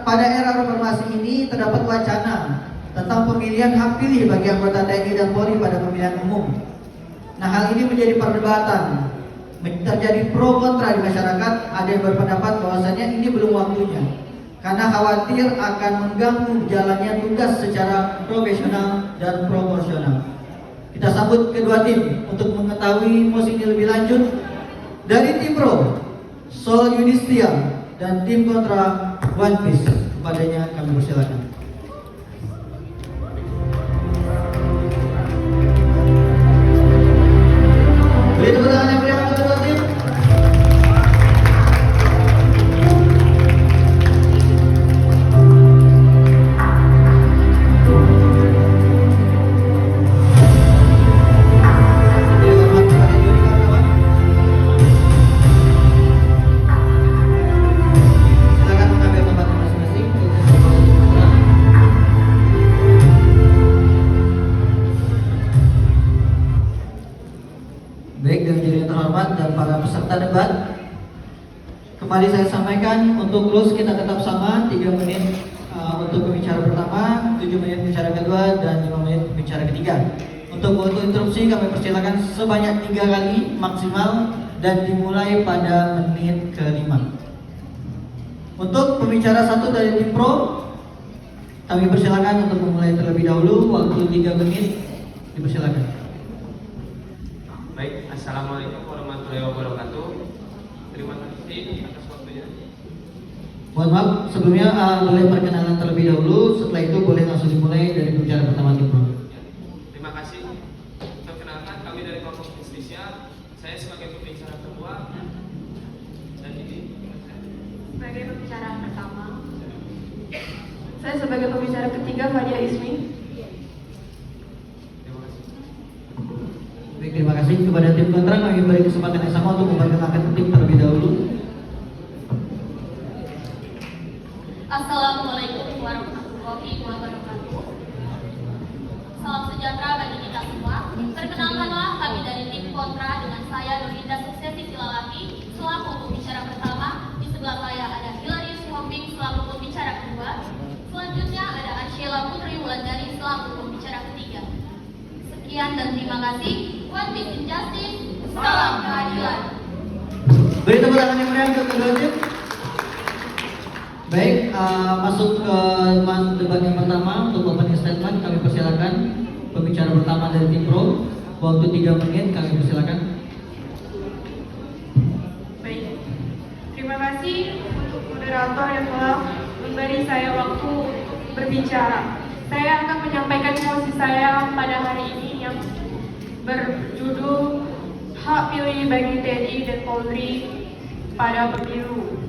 pada era reformasi ini terdapat wacana tentang pemilihan hak pilih bagi anggota TNI dan Polri pada pemilihan umum. Nah, hal ini menjadi perdebatan, terjadi pro kontra di masyarakat. Ada yang berpendapat bahwasanya ini belum waktunya karena khawatir akan mengganggu jalannya tugas secara profesional dan proporsional. Kita sambut kedua tim untuk mengetahui mosi ini lebih lanjut. Dari tim pro, Sol Yudhistia dan tim kontra One Piece, kepadanya kami persilakan. Beri tepuk tangan yang meriah untuk kedua tim. Baik, dan jadi yang terhormat dan para peserta debat, kembali saya sampaikan untuk rules kita tetap sama, 3 menit untuk pembicara pertama, 7 menit pembicara kedua, dan 5 menit pembicara ketiga. Untuk waktu interupsi kami persilakan sebanyak 3 kali maksimal dan dimulai pada menit ke-5. Untuk pembicara 1 dari tim pro, kami persilakan untuk memulai terlebih dahulu, waktu 3 menit, dipersilakan. Baik, Assalamualaikum warahmatullahi wabarakatuh. Terima kasih atas waktunya. Mohon maaf, sebelumnya boleh perkenalan terlebih dahulu. Setelah itu boleh langsung dimulai dari pembicara pertama tim pro. Terima kasih. Perkenalkan, kami dari Korps Justisia. Saya sebagai pembicara kedua dan ini sebagai pembicara pertama. Saya sebagai pembicara ketiga, Fadia Ismi. Baik, terima kasih. Kepada tim kontra kami beri kesempatan yang sama untuk memperkenalkan tim terlebih dahulu. Assalamualaikum warahmatullahi wabarakatuh. Salam sejahtera bagi kita semua. Perkenalkanlah kami dari tim kontra dengan saya Nurlinda Suksesi Silalaki selaku pembicara pertama. Di sebelah saya ada Hilarius Homping selaku pembicara kedua. Selanjutnya ada Anshela Putri Wulandari selaku pembicara ketiga. Sekian dan terima kasih. One Piece Injustice, salam keadilan. Beri tepuk tangan yang meriah untuk kedua tim. Baik, masuk ke debat yang pertama untuk opening statement. Kami persilakan pembicara pertama dari tim pro. Waktu 3 menit kami persilakan. Baik, terima kasih untuk moderator yang telah memberi saya waktu berbicara. Saya akan menyampaikan posisi saya pada hari ini yang berjudul Hak Pilih bagi TNI dan Polri pada pemilu.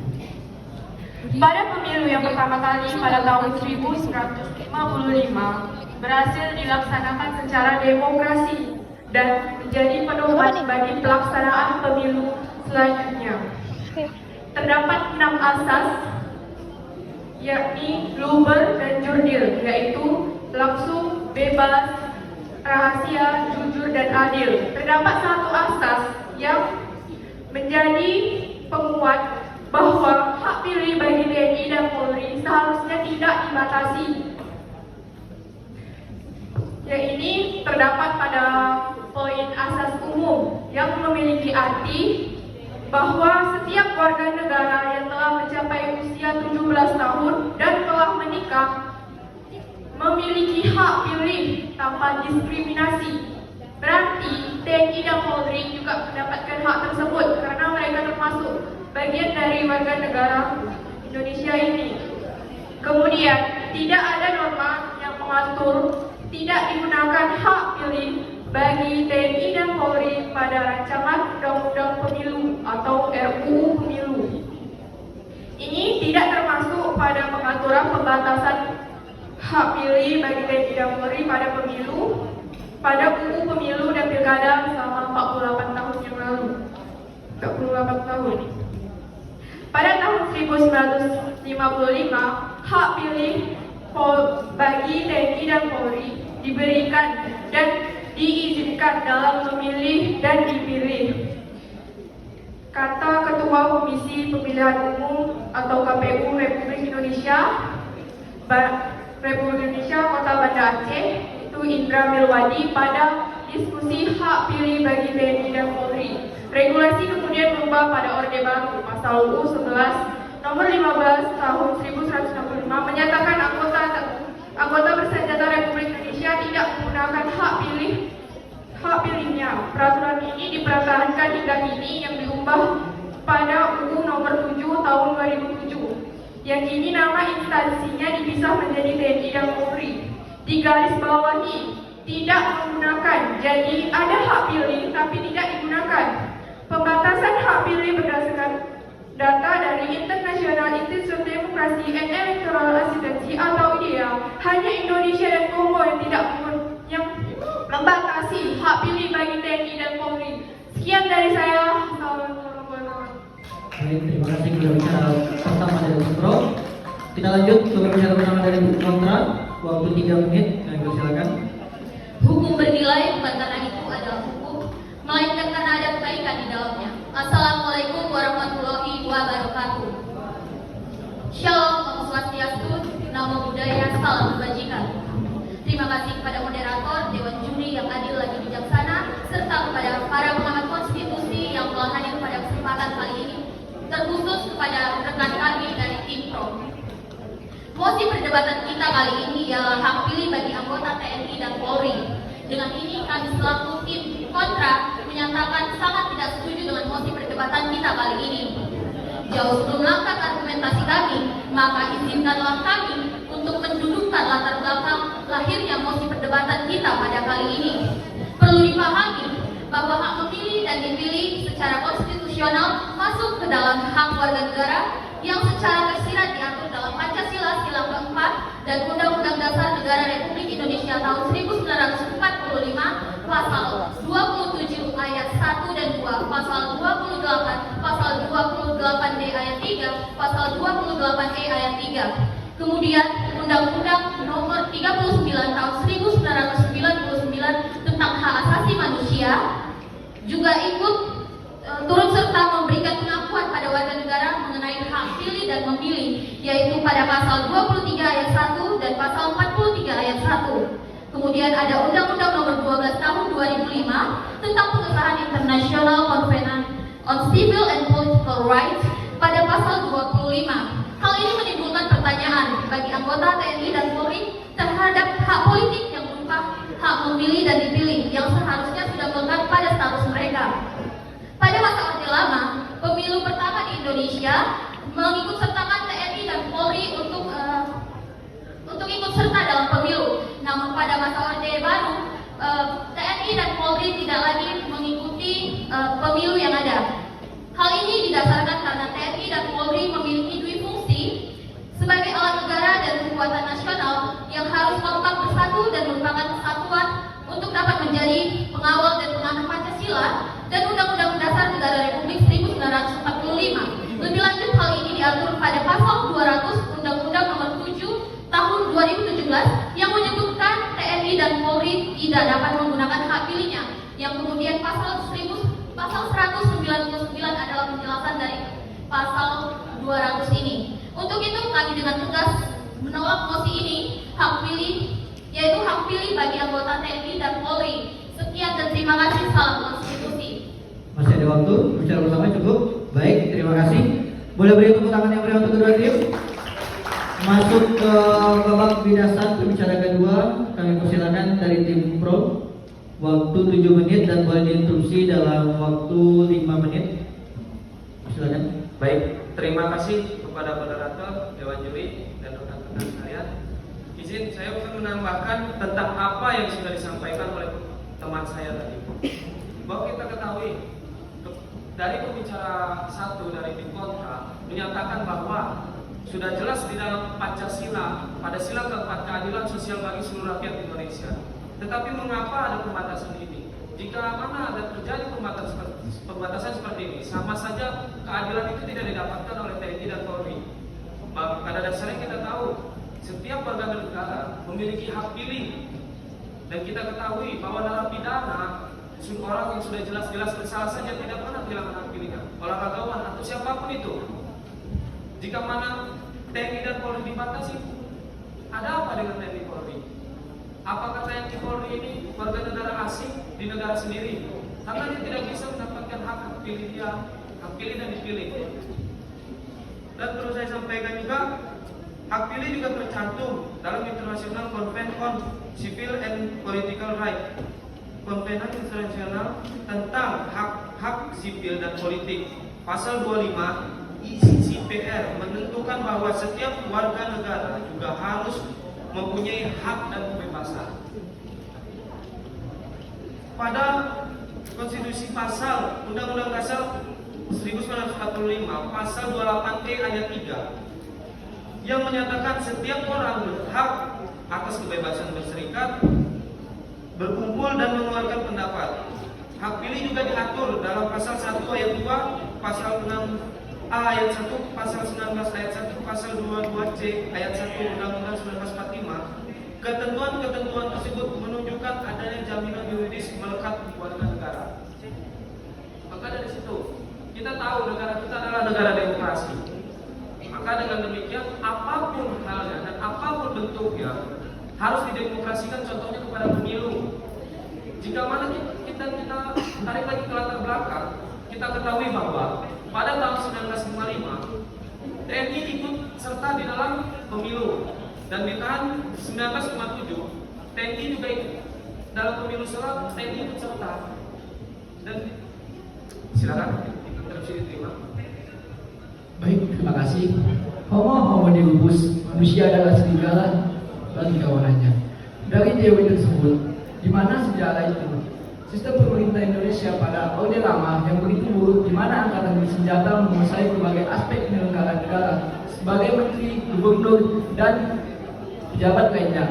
Pada pemilu yang pertama kali pada tahun 1955 berhasil dilaksanakan secara demokrasi dan menjadi pedoman bagi pelaksanaan pemilu selanjutnya. Terdapat 6 asas, yakni luber dan jurdil, yaitu langsung, bebas, rahasia, jujur, dan adil. Terdapat satu asas yang menjadi penguat bahwa hak pilih bagi TNI dan Polri seharusnya tidak dibatasi. Yang ini terdapat pada poin asas umum yang memiliki arti bahwa setiap warga negara yang telah mencapai usia 17 tahun dan telah menikah memiliki hak pilih tanpa diskriminasi. Berarti TNI dan Polri juga mendapatkan hak tersebut karena mereka termasuk bagian dari warga negara Indonesia ini. Kemudian, tidak ada norma yang mengatur tidak digunakan hak pilih bagi TNI dan Polri pada rancangan Undang-Undang Pemilu atau RUU Pemilu. Ini tidak termasuk pada pengaturan pembatasan hak pilih bagi TNI dan Polri pada pemilu, pada UU Pemilu dan Pilkada selama 48 tahun yang lalu. 48 tahun. Pada tahun 1955, hak pilih bagi TNI dan Polri diberikan dan diizinkan dalam memilih dan dipilih. Kata Ketua Komisi Pemilihan Umum atau KPU Republik Indonesia Indonesia, Republik Indonesia Kota Banda Aceh, itu Indra Milwadi pada diskusi hak pilih bagi TNI dan Polri. Regulasi kemudian berubah pada Orde Baru pasal UU 11 nomor 15 tahun 1165 menyatakan anggota bersenjata Republik Indonesia tidak menggunakan hak pilihnya. Peraturan ini dipertahankan hingga kini yang diubah pada UU nomor 7 tahun 2007 yang kini nama instansinya dipisah menjadi TNI dan Polri. Di garis bawahi tidak menggunakan, jadi ada hak pilih tapi tidak digunakan. Pembatasan hak pilih berdasarkan data dari International Institute of Democracy and Electoral Assistance atau IDEA, hanya Indonesia dan Kongo yang membatasi hak pilih bagi TNI dan Polri. Sekian dari saya. Baik, terima kasih kepada bicara pertama dari Pro. Kita lanjut ke bicara pertama dari kontra. Waktu 3 menit, kami persilakan. Hukum bernilai bukan karena itu adalah hukum, melainkan karena ada kebaikan di dalamnya. Assalamualaikum warahmatullahi wabarakatuh. Shalom, Om Swastiastu, Namo Buddhaya, salam kebajikan. Terima kasih kepada moderator, Dewan Juri yang adil lagi bijaksana, serta kepada para pengamat konstitusi yang telah hadir pada kesempatan kali ini, terkhusus kepada rekan kami dari tim Pro. Mosi perdebatan kita kali ini ialah hak pilih bagi anggota TNI dan Polri. Dengan ini kami selaku tim kontra menyatakan sangat tidak setuju dengan mosi perdebatan kita kali ini. Jauh sebelum mengangkat argumentasi kami, maka izinkanlah kami untuk mendudukkan latar belakang lahirnya mosi perdebatan kita pada kali ini. Perlu dipahami bahwa hak memilih dan dipilih secara konstitusional masuk ke dalam hak warga negara yang secara tersirat diatur dalam Pancasila sila keempat dan Undang-Undang Dasar Negara Republik Indonesia tahun 1945 pasal 27 ayat 1 dan 2, pasal 28, pasal 28D ayat 3, pasal 28E ayat 3. Kemudian Undang-Undang Nomor 39 tahun 1999 tentang hak asasi manusia juga ikut turut serta memberikan pengakuan pada warga negara mengenai hak pilih dan memilih, yaitu pada pasal 23 ayat 1 dan pasal 43 ayat 1. Kemudian ada Undang-Undang Nomor 12 tahun 2005 tentang pengesahan International Covenant on Civil and Political Rights pada pasal 25. Hal ini menimbulkan pertanyaan bagi anggota TNI dan Polri terhadap hak politik yang berupa hak memilih dan dipilih yang seharusnya sudah melekat pada status mereka. Pada masa Orde Lama, pemilu pertama di Indonesia mengikut sertakan TNI dan Polri untuk ikut serta dalam pemilu. Namun pada masa Orde Baru, TNI dan Polri tidak lagi mengikuti pemilu yang ada. Hal ini didasarkan karena TNI dan Polri memiliki dua fungsi sebagai alat negara dan kekuatan nasional yang harus kompak bersatu dan merupakan kesatuan untuk dapat menjadi pengawal dan pengaman Pancasila dan Undang-Undang Dasar Negara Republik 1945. Lebih lanjut, hal ini diatur pada pasal 200 Undang-Undang Nomor 7 Tahun 2017 yang menyebutkan TNI dan Polri tidak dapat menggunakan hak pilihnya. Yang kemudian pasal 199 adalah penjelasan dari pasal 200 ini. Untuk itu kami dengan tegas menolak mosi ini, yaitu hak pilih bagi anggota TNI dan Polri. Sekian dan terima kasih. Salam konstitusi. Masih ada waktu, bicara bersama cukup. Baik, terima kasih. Boleh beri tepuk tangan yang beri untuk kedua tim. Masuk ke babak binasan pembicara kedua, kami persilakan dari tim Pro. Waktu 7 menit dan boleh diinterupsi dalam waktu 5 menit. Silakan. Baik, terima kasih kepada moderator, Dewan Juri, dan rekan-rekan sekalian. Izin saya akan menambahkan tentang apa yang sudah disampaikan oleh teman saya tadi. Bahwa kita ketahui dari pembicara satu dari tim kontra menyatakan bahwa sudah jelas di dalam Pancasila pada sila keempat keadilan sosial bagi seluruh rakyat Indonesia. Tetapi mengapa ada pembatasan ini? Jika mana ada terjadi pembatasan seperti ini, sama saja keadilan itu tidak didapatkan oleh TNI dan Polri. Pada dasarnya kita tahu setiap warga negara memiliki hak pilih, dan kita ketahui bahwa narapidana orang yang sudah jelas-jelas bersalah saja tidak pernah kehilangan hak pilihnya, olahragawan atau siapapun itu. Jika mana TNI dan Polri dibatasi. Ada apa dengan TNI Polri? Apakah TNI Polri ini warga negara asing di negara sendiri? Karena dia tidak bisa mendapatkan hak pilih dia, hak pilih dan dipilih. Dan perlu saya sampaikan juga, hak pilih juga tercantum dalam International Convention on Civil and Political Rights, Konvensi Internasional tentang hak sipil dan politik. Pasal 25 ICCPR menentukan bahwa setiap warga negara juga harus mempunyai hak dan kebebasan. Pada konstitusi pasal Undang-Undang Dasar 1945 pasal 28E ayat 3 yang menyatakan setiap orang berhak atas kebebasan berserikat, berkumpul dan mengeluarkan pendapat. Hak pilih juga diatur dalam pasal 1 ayat 2, pasal 6A ayat 1, pasal 19 ayat 1, pasal 22C ayat 1 Undang-Undang 1945. Ketentuan-ketentuan tersebut menunjukkan adanya jaminan yuridis melekat di warga negara. Maka dari situ kita tahu negara kita adalah negara demokrasi. Maka dengan demikian apapun halnya dan apapun bentuknya harus didemokrasikan, contohnya kepada pemilu. Jika mana kita tarik lagi ke latar belakang, kita ketahui bahwa pada tahun 1955 TNI ikut serta di dalam pemilu, dan di tahun 1957 TNI juga ikut dalam pemilu selat, TNI ikut serta. Dan silakan interupsi diterima. Baik, terima kasih. Homo Deus, manusia adalah serigala bagi kawanannya. Dari teori tersebut, di mana sejarah itu sistem pemerintah Indonesia pada Orde Lama yang begitu buruk, di mana angkatan bersenjata menguasai berbagai aspek penyelenggaraan negara sebagai menteri, gubernur, dan pejabat lainnya.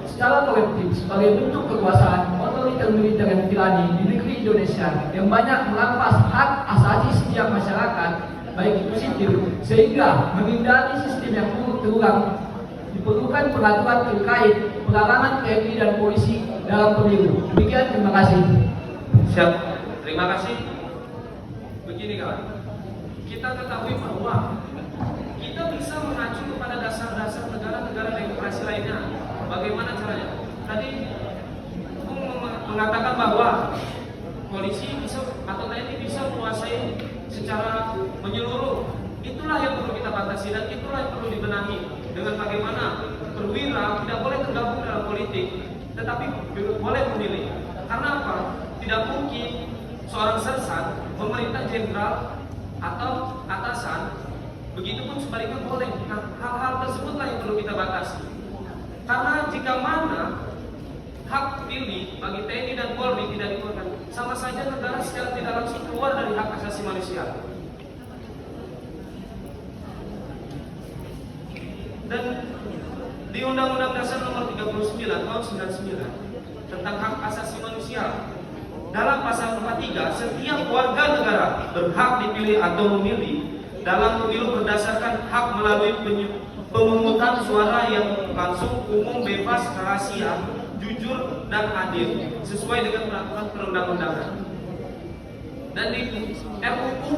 Secara kolektif, sebagai bentuk kekuasaan otoriter militer yang tirani di negeri Indonesia yang banyak merampas hak asasi setiap masyarakat, baik itu sipil, sehingga menghindari sistem yang buruk terulang, diperlukan peraturan terkait pelarangan TNI dan polisi dalam pemilu. Demikian, terima kasih. Siap, terima kasih. Begini kawan, kita ketahui bahwa kita bisa mengacu kepada dasar-dasar negara-negara demokrasi lainnya. Bagaimana caranya? Tadi Bung mengatakan bahwa polisi bisa atau TNI bisa menguasai secara menyeluruh. Itulah yang perlu kita batasi dan itulah yang perlu dibenahi dengan bagaimana perwira tidak boleh tergabung dalam politik, tetapi boleh memilih. Karena apa? Tidak mungkin seorang sersan memerintah jenderal atau atasan, begitupun sebaliknya boleh. Nah, hal-hal tersebutlah yang perlu kita batasi. Karena jika mana hak pilih bagi TNI dan Polri tidak dikeluarkan, sama saja negara secara tidak langsung keluar dari hak asasi manusia. Dan di Undang-Undang Dasar Nomor 39 Tahun 99 tentang hak asasi manusia, dalam pasal 43, setiap warga negara berhak dipilih atau memilih dalam pemilu berdasarkan hak melalui pemungutan suara yang langsung, umum, bebas, rahasia, jujur, dan adil sesuai dengan peraturan perundang-undangan. Dan di RUU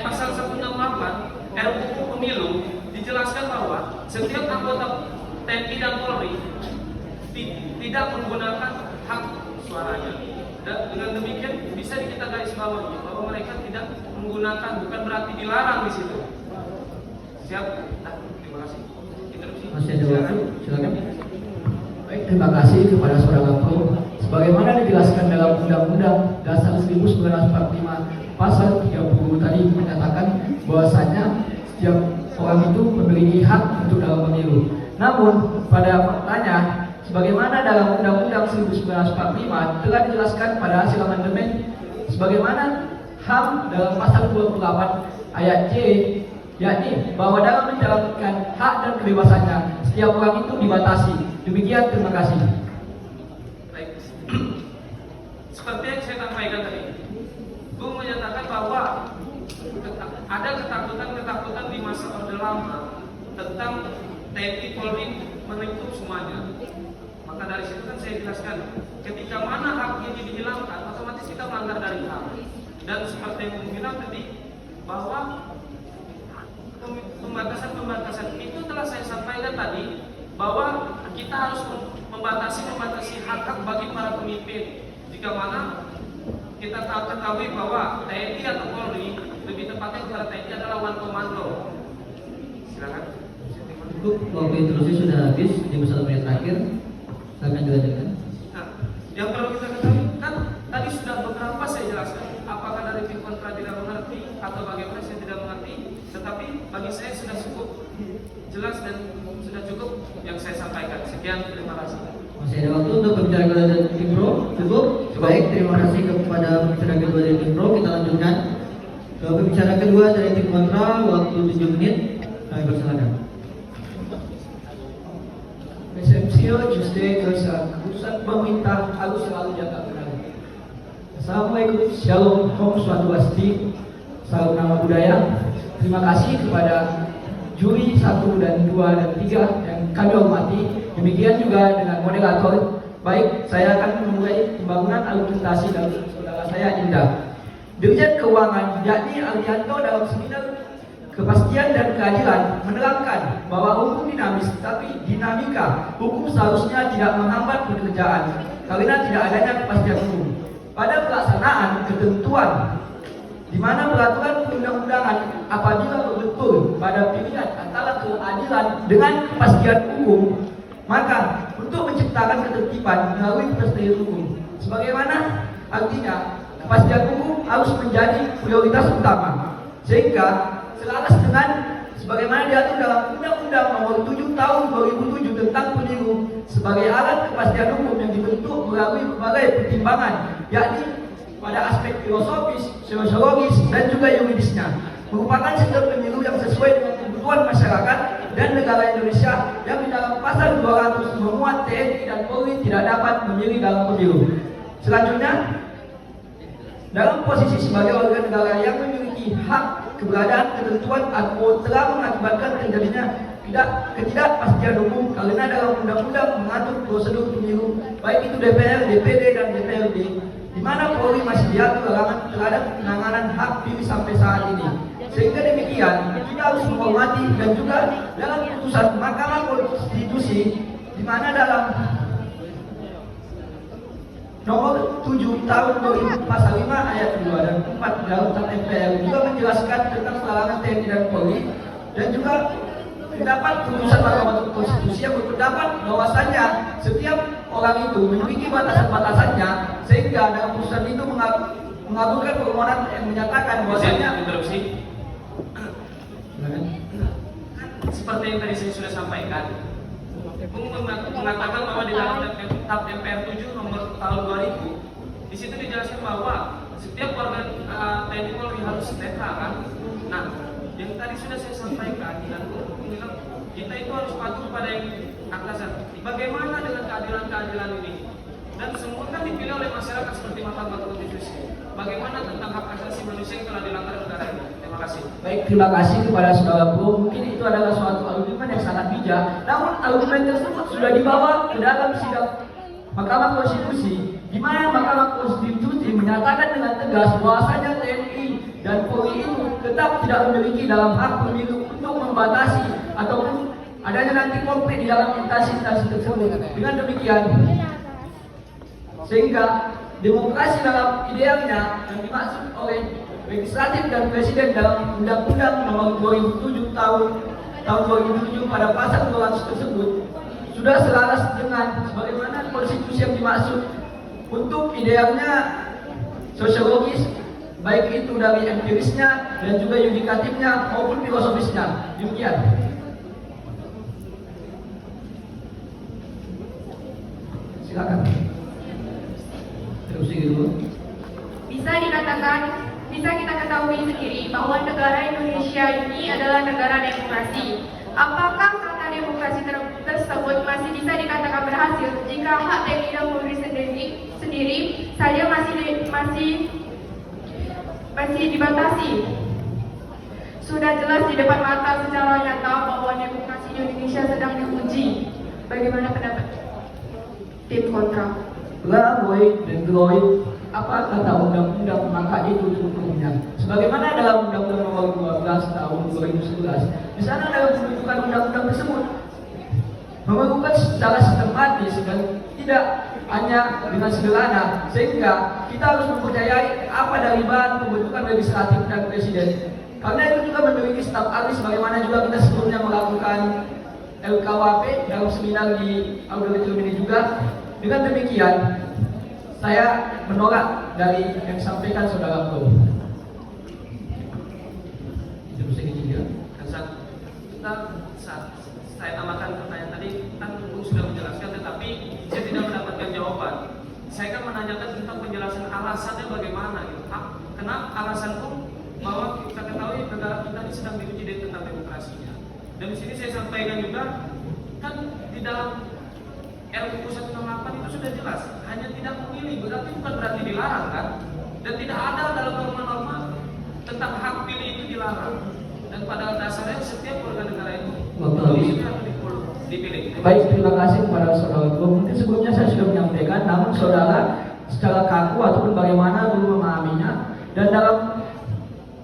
pasal 168 RUU Pemilu dijelaskan bahwa setiap anggota TNI dan Polri tidak menggunakan hak suaranya. Dan dengan demikian bisa kita garis bawahi bahwa mereka tidak menggunakan, bukan berarti dilarang di situ. Siap? Terima kasih. Interupsi. Masih ada waktu, silakan. Baik, terima kasih kepada Saudara Pro. Sebagaimana dijelaskan dalam Undang-Undang Dasar 1945 Pasal 30 tadi menyatakan bahwasanya setiap orang itu memiliki hak untuk dalam pemilu. Namun pada faktanya, sebagaimana dalam Undang-Undang 1945 telah dijelaskan pada hasil amandemen, sebagaimana HAM dalam pasal 28 ayat C, yakni bahwa dalam menjalankan hak dan kebebasannya setiap orang itu dibatasi. Demikian, terima kasih. Baik. Seperti yang saya sampaikan tadi, Bung menyatakan bahwa ada ketakutan-ketakutan di masa Orde Lama tentang TNI Polri menutup semuanya. Maka dari situ kan saya jelaskan, ketika mana hak ini dihilangkan, otomatis kita melanggar dari hak. Dan seperti yang Bung bilang tadi, bahwa pembatasan itu telah saya sampaikan tadi bahwa kita harus membatasi hak-hak bagi para pemimpin. Jika mana kita ketahui bahwa TNI atau Polri, lebih tepatnya kepada TNI adalah one komando. Silakan. Cukup, waktu introduksi sudah habis di 1 menit terakhir. Silakan dilanjutkan. Nah, yang perlu kita ketahui kan tadi sudah beberapa saya jelaskan. Apakah dari tim kontra tidak mengerti atau bagaimana saya tidak mengerti, tetapi bagi saya sudah cukup jelas dan sudah cukup yang saya sampaikan. Sekian, terima kasih. Masih ada waktu untuk pembicara kedua dari tim pro. Cukup. Baik, terima kasih kepada pembicara kedua dari tim pro. Kita lanjutkan ke pembicara kedua dari tim kontra. Waktu 7 menit. Kami persilakan. SMCO Juste keputusan pemerintah harus selalu jaga benar. Assalamualaikum, Shalom, Om Swastiastu, salam nama budaya. Terima kasih kepada juri 1 dan 2 dan 3 yang kami hormati. Demikian juga dengan moderator. Baik, saya akan memulai pembangunan argumentasi dari saudara saya Indah. Dirjen Keuangan, yakni Arianto dalam seminar Kepastian dan Keadilan menerangkan bahwa hukum dinamis, tapi dinamika hukum seharusnya tidak menghambat pekerjaan karena tidak adanya kepastian hukum. Pada pelaksanaan ketentuan di mana peraturan perundang-undangan apabila betul pada pilihan antara keadilan dengan kepastian hukum, maka untuk menciptakan ketertiban melalui kepastian hukum. Sebagaimana artinya kepastian hukum harus menjadi prioritas utama, sehingga selaras dengan sebagaimana diatur dalam Undang-Undang Nomor 7 Tahun 2007 tentang Pemilu sebagai alat kepastian hukum yang dibentuk melalui berbagai pertimbangan, yakni pada aspek filosofis, sosiologis, dan juga yuridisnya, merupakan sistem pemilu yang sesuai dengan kebutuhan masyarakat dan negara Indonesia yang di dalam pasal 200 memuat TNI dan Polri tidak dapat memilih dalam pemilu. Selanjutnya, dalam posisi sebagai warga negara yang memiliki hak keberadaan ketentuan atau telah mengakibatkan terjadinya ketidakpastian hukum karena dalam undang-undang mengatur prosedur pemilu baik itu DPR, DPD dan DPRD, di mana Polri masih diatur larangan terhadap penanganan hak pilih sampai saat ini. Sehingga demikian kita harus menghormati dan juga dalam putusan Mahkamah Konstitusi di mana dalam Nomor 7 Tahun 2000 Pasal 5 Ayat 2 dan 4 dalam Undang MPR juga menjelaskan tentang larangan TNI dan Polri, dan juga terdapat putusan Mahkamah Konstitusi yang berpendapat bahwasannya setiap orang itu memiliki batasan-batasannya, sehingga dalam putusan itu mengabulkan permohonan yang menyatakan bahwasannya interupsi. Seperti yang tadi saya sudah sampaikan, mengatakan bahwa di dalam TAP MPR 7 nomor tahun 2000 di situ dijelaskan bahwa setiap warga TNI Polri harus netral kan. Nah, yang tadi sudah saya sampaikan dan bilang kita itu harus patuh pada yang hak dasar. Bagaimana dengan keadilan ini? Dan semua kan dipilih oleh masyarakat seperti Mahkamah Konstitusi. Bagaimana tentang hak asasi manusia yang telah dilanggar negara ini? Terima kasih. Baik, terima kasih kepada saudara Bro. Mungkin itu adalah suatu argumen yang sangat bijak. Namun argumen tersebut sudah dibawa ke dalam sidang Mahkamah Konstitusi, di mana Mahkamah Konstitusi menyatakan dengan tegas bahwasanya TNI dan Polri itu tetap tidak memiliki dalam hak pemilu untuk membatasi ataupun adanya nanti konflik di dalam instansi-instansi tersebut. Dengan demikian, sehingga demokrasi dalam idealnya yang dimaksud oleh legislatif dan presiden dalam Undang-Undang Nomor 2007 Tahun 2007 pada pasal 200 tersebut sudah selaras dengan sebagaimana konstitusi yang dimaksud untuk idealnya sosiologis, baik itu dari empirisnya dan juga yudikatifnya maupun filosofisnya. Demikian. Silakan. Terus dulu. Bisa kita ketahui sendiri bahwa negara Indonesia ini adalah negara demokrasi. Apakah kata demokrasi tersebut masih bisa dikatakan berhasil jika hak TNI dan Polri sendiri saja masih dibatasi? Sudah jelas di depan mata secara nyata bahwa demokrasi di Indonesia sedang diuji. Bagaimana pendapat tim kontra? Là với đến rồi apa kata undang-undang maka itu hukumnya. Sebagaimana dalam Undang-Undang Nomor 12 Tahun 2011, di sana dalam pembentukan undang-undang tersebut melakukan secara sistematis dan tidak hanya dengan sederhana, sehingga kita harus mempercayai apa dari bahan pembentukan legislatif dan presiden. Karena itu juga memiliki staf ahli, sebagaimana juga kita sebelumnya melakukan LKWP dalam seminar di auditorium ini juga. Dengan demikian, saya menolak dari yang disampaikan saudara Bro. Terus yang ketiga, kita saat saya tambahkan pertanyaan tadi, kan Bung sudah menjelaskan, tetapi saya tidak mendapatkan jawaban. Saya kan menanyakan tentang penjelasan alasannya bagaimana gitu. Kenapa alasan Bung bahwa kita ketahui negara kita ini sedang diuji tentang demokrasinya. Dan di sini saya sampaikan juga, kan di dalam RUU 168 itu sudah jelas, hanya tidak memilih, berarti bukan berarti dilarang kan? Dan tidak ada dalam norma-norma tentang hak pilih itu dilarang. Dan pada dasarnya setiap warga negara itu dipilih. Baik, terima kasih kepada saudara Bro. Mungkin sebelumnya saya sudah menyampaikan, namun saudara secara kaku ataupun bagaimana dulu memahaminya. Dan dalam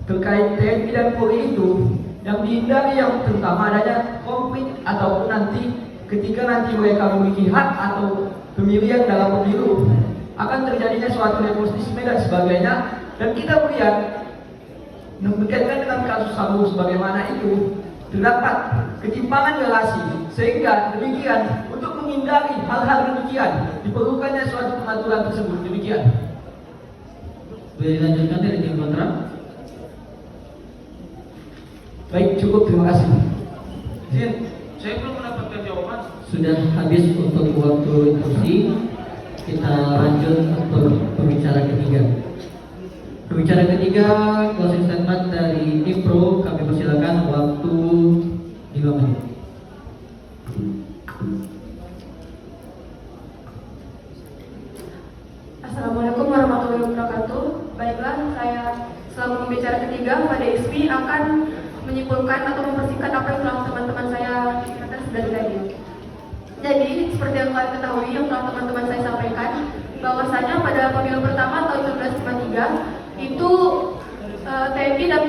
terkait TNI dan Polri itu yang dihindari yang terutama adanya konflik ataupun nanti ketika nanti mereka memiliki hak atau pemilihan dalam pemilu akan terjadinya suatu nepotisme dan sebagainya. Dan kita melihat berkaitan dengan kasus Sambo sebagaimana itu terdapat ketimpangan relasi, sehingga demikian untuk menghindari hal-hal demikian diperlukannya suatu pengaturan tersebut. Demikian. Boleh dilanjutkan dari tim kontra? Baik, cukup, terima kasih. Izin, saya belum mendapatkan jawaban. Sudah habis untuk waktu diskusi. Kita lanjut untuk pembicara ketiga. Pembicara ketiga, closing statement dari Impro, kami persilakan waktu 5 menit. Assalamualaikum warahmatullahi wabarakatuh. Baiklah, saya selaku pembicara ketiga pada ISPI akan menyimpulkan atau mempersingkat apa yang telah teman-teman saya katakan dari tadi. Jadi, seperti yang kalian ketahui, yang telah teman-teman saya sampaikan, bahwasanya pada pemilu pertama tahun 1953 itu TNI dan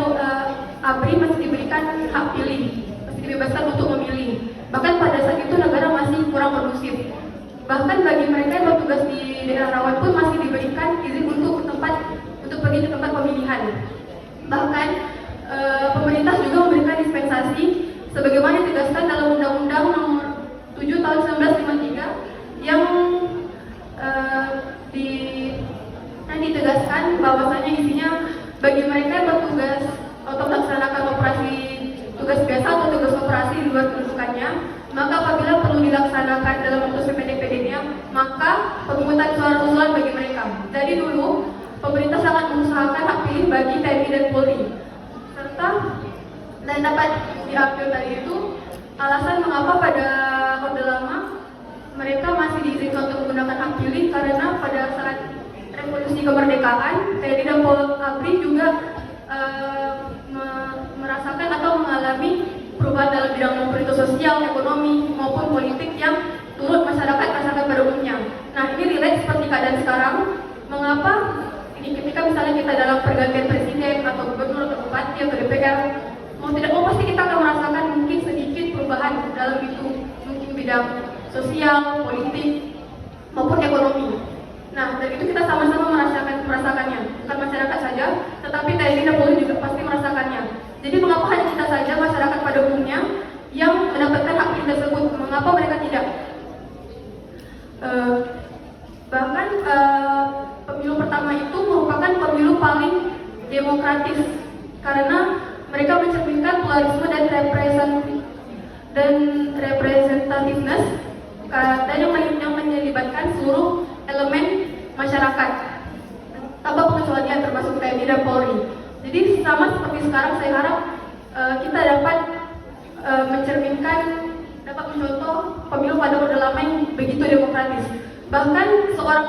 ABRI masih diberikan hak pilih, masih dibebaskan untuk memilih. Bahkan pada saat itu negara masih kurang kondusif. Bahkan bagi mereka yang bertugas di daerah rawan pun masih diberikan izin untuk pergi ke tempat pemilihan. Bahkan pemerintah juga memberikan dispensasi sebagaimana ditegaskan dalam Undang-Undang Nomor 7 Tahun 1953 yang ditegaskan bahwasanya isinya bagi mereka yang bertugas atau melaksanakan operasi tugas biasa atau tugas operasi di luar kedudukannya, maka apabila perlu dilaksanakan dalam waktu sependek-pendeknya, maka pemungutan suara susulan bagi mereka. Jadi dulu pemerintah sangat mengusahakan hak pilih bagi TNI dan Polri, serta dan dapat diambil tadi itu alasan mengapa pada Orde Lama mereka masih diizinkan untuk menggunakan hak pilih karena pada saat revolusi kemerdekaan TNI dan Polri juga merasakan atau mengalami perubahan dalam bidang politik sosial, ekonomi maupun politik yang turut masyarakat rasakan pada umumnya. Nah, ini relate seperti keadaan sekarang. Mengapa ini ketika misalnya kita dalam pergantian presiden atau gubernur atau bupati atau DPR, mau tidak mau pasti kita akan merasakan mungkin sedikit perubahan dalam itu, mungkin bidang sosial, politik maupun ekonomi. Nah, dari itu kita sama-sama merasakannya, bukan masyarakat saja, tetapi TNI dan Polri juga pasti merasakannya. Jadi mengapa hanya kita saja masyarakat pada umumnya yang mendapatkan hak pilih tersebut? Mengapa mereka tidak? Bahkan pemilu pertama itu merupakan pemilu paling demokratis karena mereka mencerminkan pluralisme dan representativeness dan yang menyelibatkan seluruh elemen masyarakat tanpa pengecualian termasuk TNI dan Polri. Jadi sama seperti sekarang saya harap kita dapat mencerminkan, dapat mencontoh pemilu pada Orde Lama yang begitu demokratis. Bahkan seorang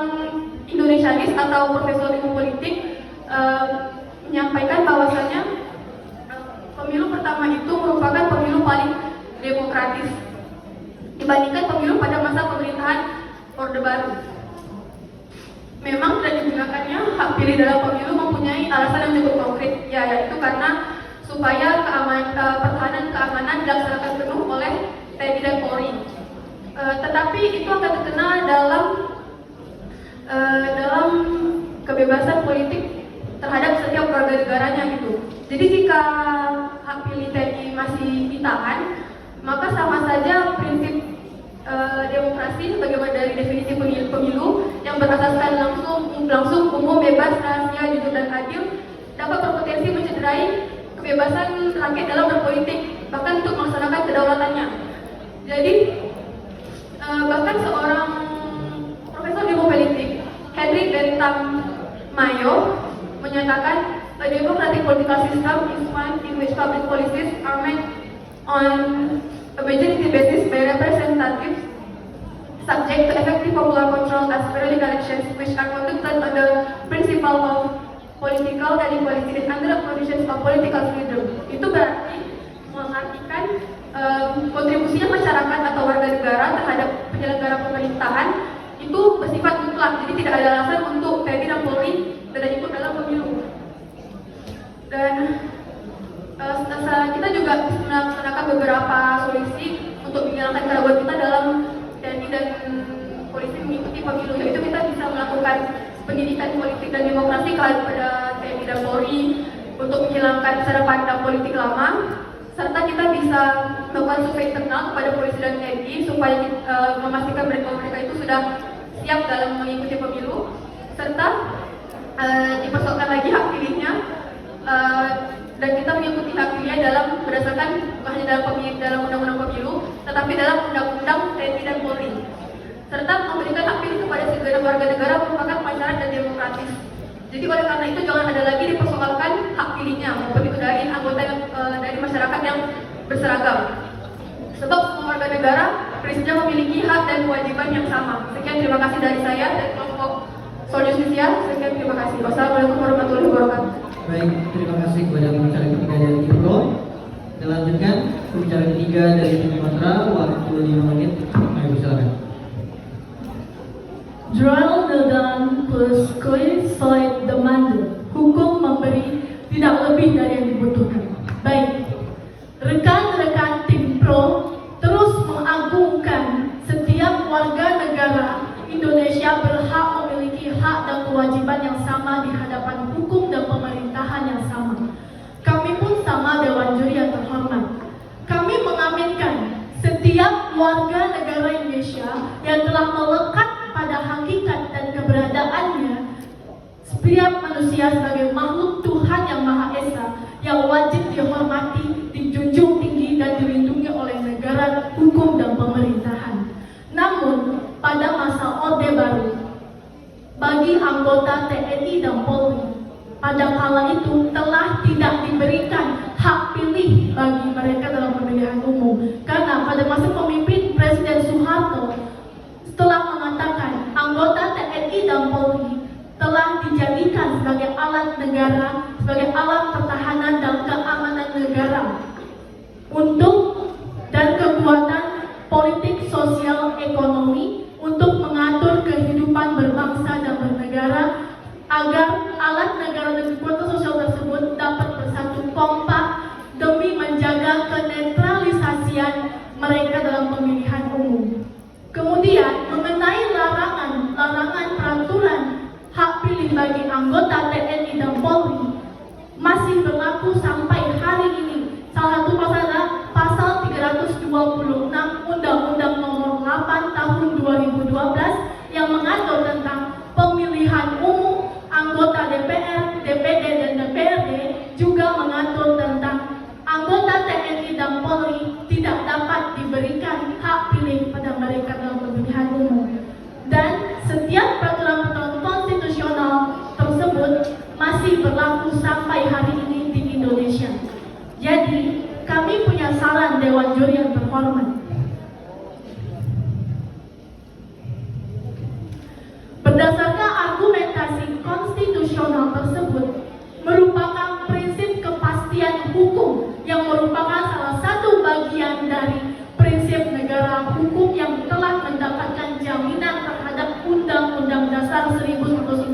Indonesianis atau profesor ilmu politik menyampaikan bahwasanya pemilu pertama itu merupakan pemilu paling demokratis dibandingkan pemilu pada masa pemerintahan Orde Baru. memang tidak digunakannya hak pilih dalam pemilu mempunyai alasan yang cukup konkret, yaitu karena supaya pertahanan keamanan dilaksanakan penuh oleh TNI dan Polri. Tetapi itu akan terkena dalam kebebasan politik terhadap setiap warga negaranya gitu. Jadi jika hak pilih TNI masih ditahan, maka sama saja prinsip demokrasi sebagaimana dari definisi pemilu yang berasaskan langsung umum, bebas, rahasia, jujur dan adil dapat berpotensi mencederai kebebasan rakyat dalam berpolitik, bahkan untuk melaksanakan kedaulatannya. Jadi bahkan seorang profesor ilmu politik, Henry Bentham Mayo, menyatakan a democratic political system is one in which public policies are made on a majority basis by representatives subject to effective popular control as periodic elections which are conducted on the principle of political equality and under the conditions of political freedom. Itu berarti mengartikan kontribusinya masyarakat atau warga negara terhadap penyelenggara pemerintahan itu bersifat mutlak, jadi tidak ada alasan untuk TNI dan Polri tidak ikut dalam pemilu. Dan kita juga melaksanakan beberapa solusi untuk menghilangkan keraguan kita dalam TNI dan polisi mengikuti pemilu, yaitu kita bisa melakukan pendidikan politik dan demokrasi kepada TNI dan Polri untuk menghilangkan cara pandang politik lama, serta kita bisa melakukan survei internal kepada polisi dan TNI supaya memastikan mereka itu sudah siap dalam mengikuti pemilu, serta dipersoalkan lagi hak pilihnya, dan kita mengikuti hak pilihnya dalam berdasarkan bukan hanya dalam undang-undang pemilu, tetapi dalam undang-undang TNI dan Polri, serta memberikan hak pilih kepada segenap warga negara merupakan masyarakat dan demokratis. Jadi oleh karena itu jangan ada lagi dipersoalkan hak pilihnya maupun itu dari anggota dari masyarakat yang berseragam. Sebab semua warga negara prinsipnya memiliki hak dan kewajiban yang sama. Sekian, terima kasih dari saya dan kelompok Sol Justisia. Sekian, terima kasih. Wassalamualaikum warahmatullahi wabarakatuh. Baik, terima kasih kepada pembicara ketiga dari tim Pro. Kita lanjutkan pembicara ketiga dari tim Kontra, waktu 5 menit. Ayo silakan. Joel Wildan plus Chloe Soy Demande, hukum memberi tidak lebih dari yang dibutuhkan. Baik, rekan-rekan tim Pro terus mengagungkan setiap warga negara Indonesia berhak memiliki hak dan kewajiban yang sama di hadapan hukum dan pemerintahan yang sama. Kami pun sama Dewan Juri yang terhormat. Kami mengaminkan setiap warga negara Indonesia yang telah melekat pada hakikat dan keberadaannya setiap manusia sebagai makhluk Tuhan yang Maha Esa yang wajib dihormati, dijunjung tinggi dan dilindungi oleh negara, hukum dan pemerintahan. Namun pada masa Orde Baru, bagi anggota TNI dan Polri pada kala itu telah tidak diberikan hak pilih bagi mereka dalam pemilihan umum, karena pada masa pemimpin Presiden Soeharto telah mengatakan anggota TNI dan Polri telah dijadikan sebagai alat negara, sebagai alat pertahanan dan keamanan negara untuk dan kekuatan politik, sosial, ekonomi untuk mengatur kehidupan berbangsa dan bernegara agar alat negara dan kekuatan sosial tersebut dapat bersatu kompak demi menjaga kenetralisasian mereka dalam pemilihan umum. Kemudian mengenai larangan peraturan hak pilih bagi anggota TNI dan Polri masih berlaku sampai hari ini. Salah satu pasal adalah pasal 326 Undang-Undang Nomor 8 Tahun 2012 yang mengatur tentang pemilihan umum anggota DPR, DPD dan DPRD, juga mengatur tentang anggota TNI dan Polri tidak dapat diberikan hak pilih pada mereka dalam pemilihan umum. Dan setiap peraturan-peraturan konstitusional tersebut masih berlaku sampai hari ini di Indonesia. Jadi, kami punya saran Dewan Juri yang terhormat. Berdasarkan argumentasi konstitusional tersebut, merupakan prinsip kepastian hukum yang merupakan salah satu bagian dari prinsip negara hukum yang telah mendapatkan jaminan terhadap Undang-Undang Dasar Dasar 1945.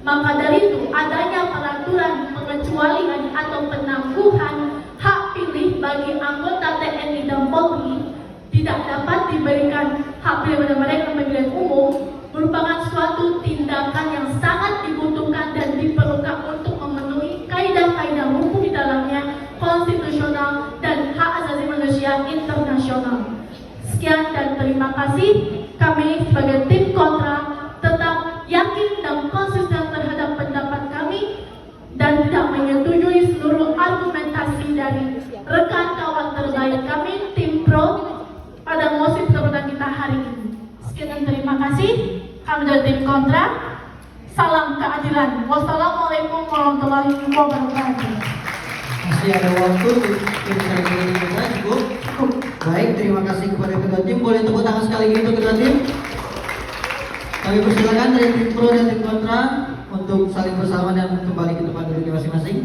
Maka dari itu, adanya peraturan pengecualian atau penangguhan hak pilih bagi anggota TNI dan Polri tidak dapat diberikan hak pilih pada mereka pemilihan umum merupakan suatu tindakan yang sangat dibutuhkan dan diperlukan untuk memenuhi kaidah-kaidah hukum di dalamnya, konstitusional dan hak asasi manusia internasional. Sekian dan terima kasih. Kami sebagai tim kontra tetap yakin dan konsisten terhadap pendapat kami dan tidak menyetujui seluruh argumentasi dari rekan kawan terbaik kami, tim pro, pada mosi pertemuan kita hari ini. Sekian dan terima kasih. Kami dari tim kontra. Salam keadilan. Wassalamualaikum warahmatullahi wabarakatuh. Masih ada waktu tim saya kita cukup. Baik, terima kasih kepada kedua tim. Boleh tepuk tangan sekali lagi untuk kedua tim. Kami persilakan dari tim pro dan tim kontra untuk saling bersama dan kembali ke tempat duduknya masing-masing.